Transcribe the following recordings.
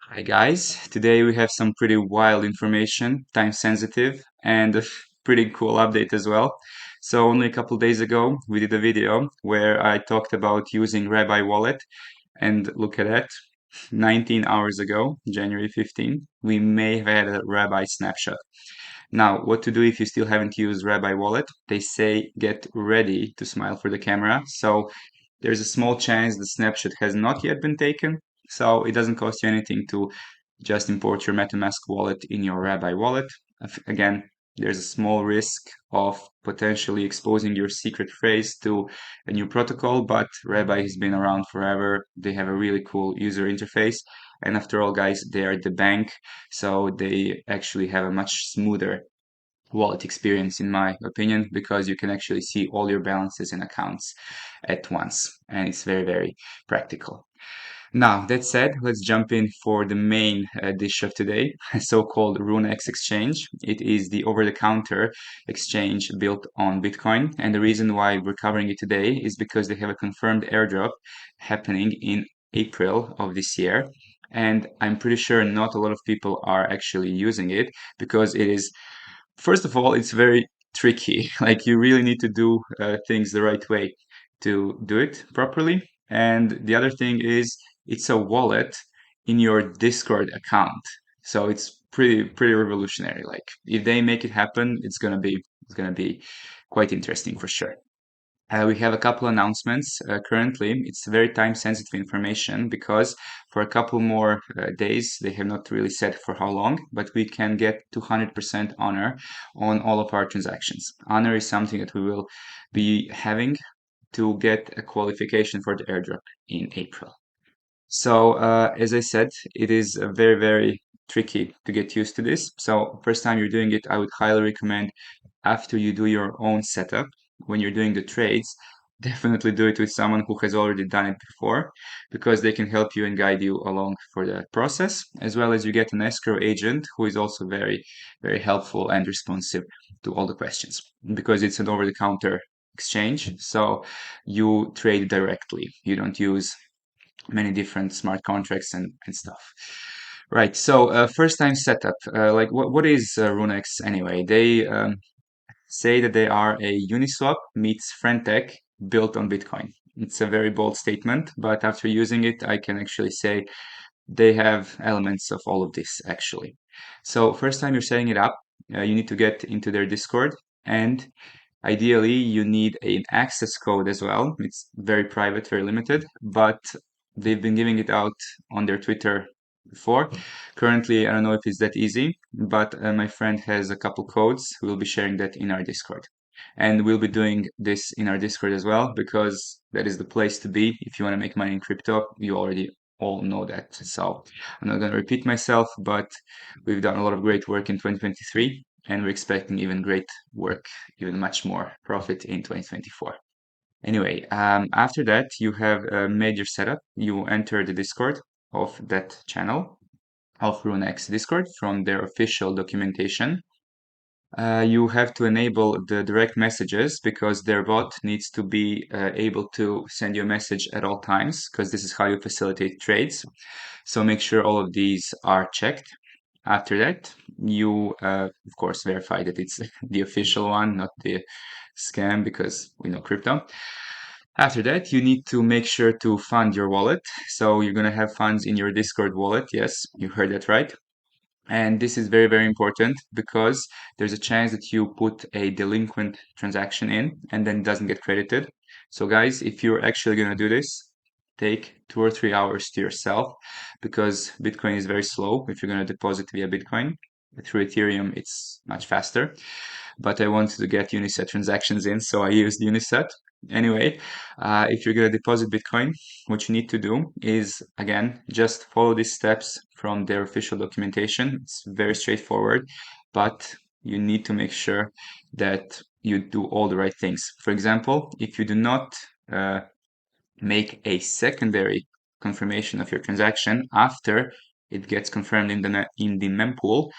Hi guys, today we have some pretty wild information, time sensitive, and a pretty cool update as well. So only a couple days ago, we did a video where I talked about using Rabby wallet, and look at that, 19 hours ago, January 15, we may have had a Rabby snapshot. Now, what to do if you still haven't used Rabby wallet? They say get ready to smile for the camera. So there's a small chance the snapshot has not yet been taken, so it doesn't cost you anything to just import your MetaMask wallet in your Rabby wallet. Again, there's a small risk of potentially exposing your secret phrase to a new protocol, but Rabby has been around forever. They have a really cool user interface. And after all, guys, they are the bank, so they actually have a much smoother wallet experience in my opinion, because you can actually see all your balances and accounts at once, and it's very practical. Now that said, let's jump in for the main dish of today, so-called Rune X Exchange. It is the over-the-counter exchange built on Bitcoin, and the reason why we're covering it today is because they have a confirmed airdrop happening in April of this year, and I'm pretty sure not a lot of people are actually using it because it is, first of all, it's very tricky. Like you really need to do things the right way to do it properly. And the other thing is it's a wallet in your Discord account. So it's pretty revolutionary. Like if they make it happen, it's gonna be quite interesting for sure. We have a couple announcements currently. It's very time sensitive information because for a couple more days, they have not really said for how long, but we can get 200% honor on all of our transactions. Honor is something that we will be having to get a qualification for the airdrop in April. So, as I said, it is very tricky to get used to this. So, first time you're doing it, I would highly recommend after you do your own setup, when you're doing the trades, definitely do it with someone who has already done it before, because they can help you and guide you along for the process, as well as you get an escrow agent who is also very helpful and responsive to all the questions, because it's an over-the-counter exchange. So you trade directly. You don't use many different smart contracts and stuff. Right. So first time setup. Like what is RuneX anyway? They say that they are a Uniswap meets Friend Tech built on Bitcoin. It's a very bold statement, but after using it, I can actually say they have elements of all of this actually. So first time you're setting it up, you need to get into their Discord, and ideally you need an access code as well. It's very private, very limited, but they've been giving it out on their Twitter before. Currently, I don't know if it's that easy, but my friend has a couple codes. We'll be sharing that in our Discord. And we'll be doing this in our Discord as well, because that is the place to be. If you want to make money in crypto, you already all know that. So I'm not going to repeat myself, but we've done a lot of great work in 2023, and we're expecting even great work, even much more profit in 2024. Anyway, after that, you have made your setup. You enter the Discord of that channel of RuneX Discord from their official documentation. You have to enable the direct messages because their bot needs to be able to send you a message at all times, because this is how you facilitate trades. So make sure all of these are checked. After that, you, of course, verify that it's the official one, not the scam, because we know crypto. After that, you need to make sure to fund your wallet. So you're going to have funds in your Discord wallet. Yes, you heard that right. And this is very important because there's a chance that you put a delinquent transaction in and then it doesn't get credited. So guys, if you're actually going to do this, take 2 or 3 hours to yourself, because Bitcoin is very slow if you're going to deposit via Bitcoin. Through Ethereum, it's much faster. But I wanted to get Unisat transactions in, so I used Unisat. Anyway, if you're going to deposit Bitcoin, what you need to do is, again, just follow these steps from their official documentation. It's very straightforward, but you need to make sure that you do all the right things. For example, if you do not make a secondary confirmation of your transaction after it gets confirmed in the mempool,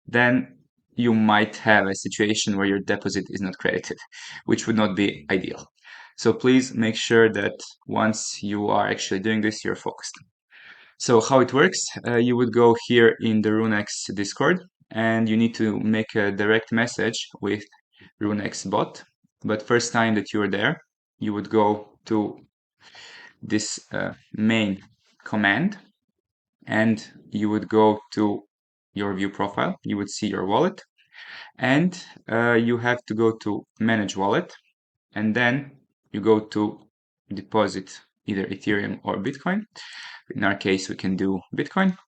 then you might have a situation where your deposit is not credited, which would not be ideal. So please make sure that once you are actually doing this, you're focused. So how it works, you would go here in the RuneX Discord, and you need to make a direct message with RuneX bot. But first time that you're there, you would go to this main command, and you would go to your view profile. You would see your wallet, and you have to go to manage wallet, and then you go to deposit either Ethereum or Bitcoin. In our case, we can do Bitcoin.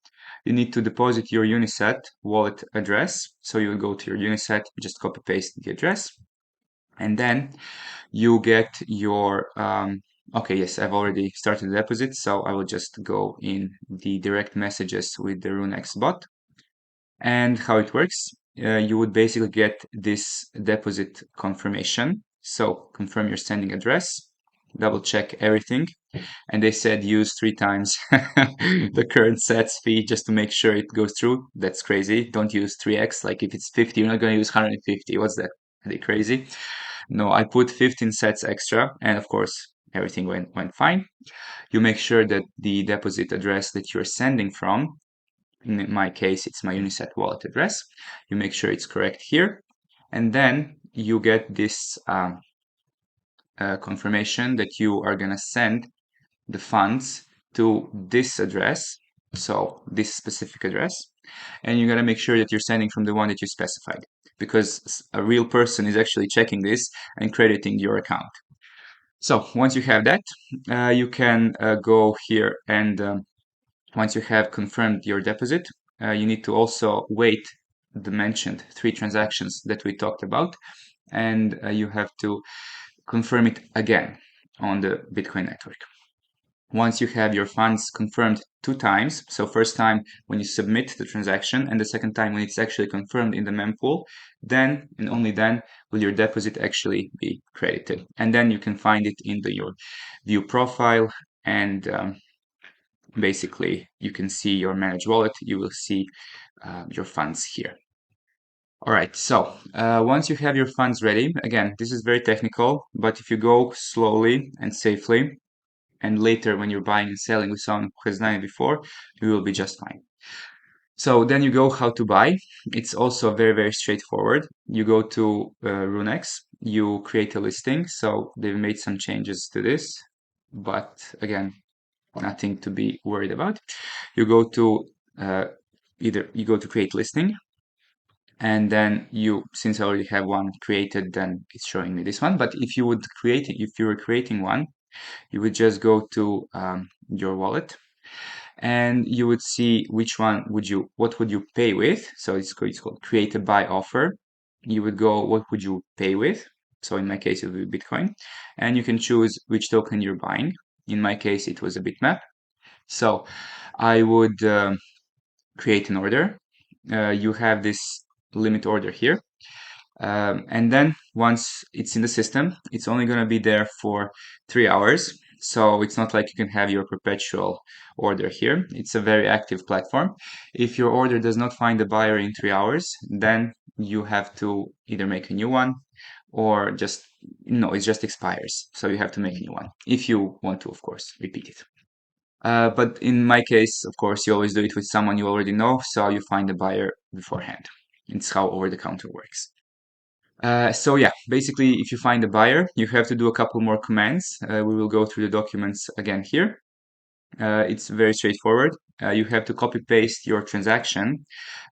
You need to deposit your Uniswap wallet address. So you will go to your Uniswap, just copy paste the address, and then you get your okay, yes, I've already started the deposit, so I will just go in the direct messages with the RuneX bot. And how it works, you would basically get this deposit confirmation. So confirm your sending address, double check everything, and they said use 3 times the current sats fee just to make sure it goes through. That's crazy. Don't use 3x. Like if it's 50, you're not going to use 150. What's that? Are they crazy? No, I put 15 sats extra, and of course everything went fine. You make sure that the deposit address that you're sending from, in my case it's my Uniswap wallet address, you make sure it's correct here, and then you get this confirmation that you are gonna send the funds to this address, so this specific address, and you gotta make sure that you're sending from the one that you specified, because a real person is actually checking this and crediting your account. So once you have that, you can go here, and once you have confirmed your deposit, you need to also wait the mentioned 3 transactions that we talked about, and you have to confirm it again on the Bitcoin network. Once you have your funds confirmed 2 times, so first time when you submit the transaction and the second time when it's actually confirmed in the mempool, then and only then will your deposit actually be credited. And then you can find it in your view profile, and basically you can see your managed wallet. You will see your funds here. All right, so once you have your funds ready, again, this is very technical, but if you go slowly and safely, and later when you're buying and selling with someone who has done it before, you will be just fine. So then you go how to buy. It's also very, very straightforward. You go to RuneX, you create a listing. So they've made some changes to this, but again, nothing to be worried about. You go to either you go to create listing, and then since I already have one created, then it's showing me this one. But if you were creating one, you would just go to your wallet, and you would see which one what would you pay with. So it's called create a buy offer. You would go, what would you pay with? So in my case, it would be Bitcoin, and you can choose which token you're buying. In my case, it was a bitmap. So I would create an order. You have this limit order here. And then once it's in the system, it's only going to be there for 3 hours. So it's not like you can have your perpetual order here. It's a very active platform. If your order does not find a buyer in 3 hours, then you have to either make a new one, or just, no, it just expires. So you have to make a new one if you want to, of course, repeat it. But in my case, of course, you always do it with someone you already know, so you find a buyer beforehand. It's how over-the-counter works. So yeah, basically, if you find a buyer, you have to do a couple more commands. We will go through the documents again here. It's very straightforward. You have to copy paste your transaction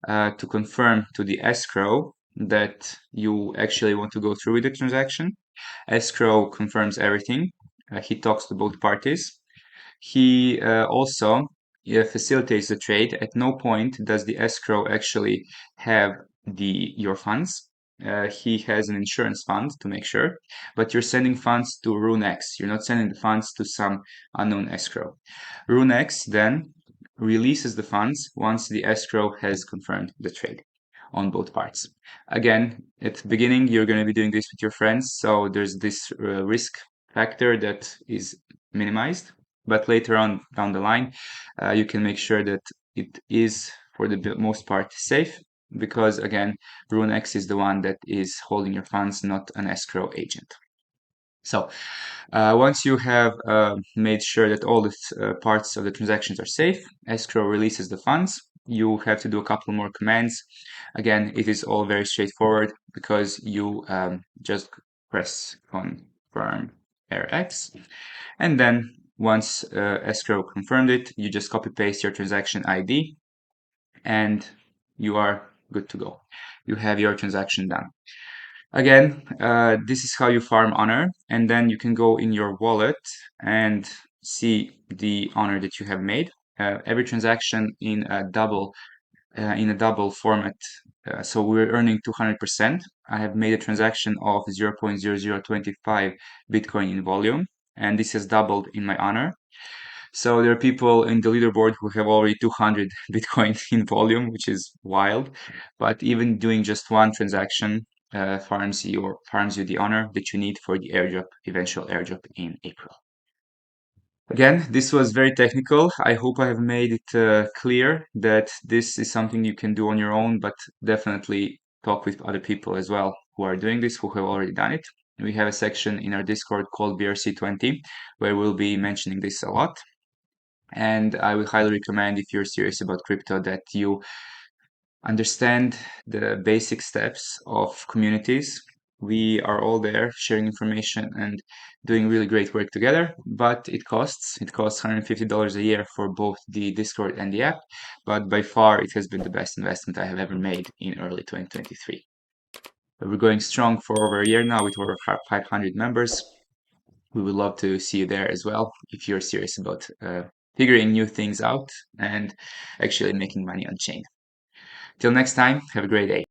to confirm to the escrow that you actually want to go through with the transaction. Escrow confirms everything. He talks to both parties. He also facilitates the trade. At no point does the escrow actually have your funds. He has an insurance fund to make sure, but you're sending funds to RuneX. You're not sending the funds to some unknown escrow. RuneX then releases the funds once the escrow has confirmed the trade on both parts. Again, at the beginning, you're going to be doing this with your friends, so there's this risk factor that is minimized. But later on down the line, you can make sure that it is, for the most part, safe, because again, RuneX is the one that is holding your funds, not an escrow agent. So once you have made sure that all the parts of the transactions are safe, escrow releases the funds. You have to do a couple more commands. Again, it is all very straightforward because you just press confirm RX, and then once escrow confirmed it, you just copy paste your transaction ID, and you are good to go. You have your transaction done. Again, this is how you farm honor, and then you can go in your wallet and see the honor that you have made. Every transaction in a double format. So we're earning 200%. I have made a transaction of 0.0025 Bitcoin in volume, and this has doubled in my honor. So there are people in the leaderboard who have already 200 Bitcoin in volume, which is wild. But even doing just one transaction farms you the honor that you need for the airdrop, eventual airdrop in April. Again, this was very technical. I hope I have made it clear that this is something you can do on your own, but definitely talk with other people as well who are doing this, who have already done it. We have a section in our Discord called BRC20 where we'll be mentioning this a lot. And I would highly recommend, if you're serious about crypto, that you understand the basic steps of communities. We are all there sharing information and doing really great work together, but it costs. It costs $150 a year for both the Discord and the app, but by far it has been the best investment I have ever made in early 2023. We're going strong for over a year now with over 500 members. We would love to see you there as well if you're serious about figuring new things out and actually making money on chain. Till next time, have a great day.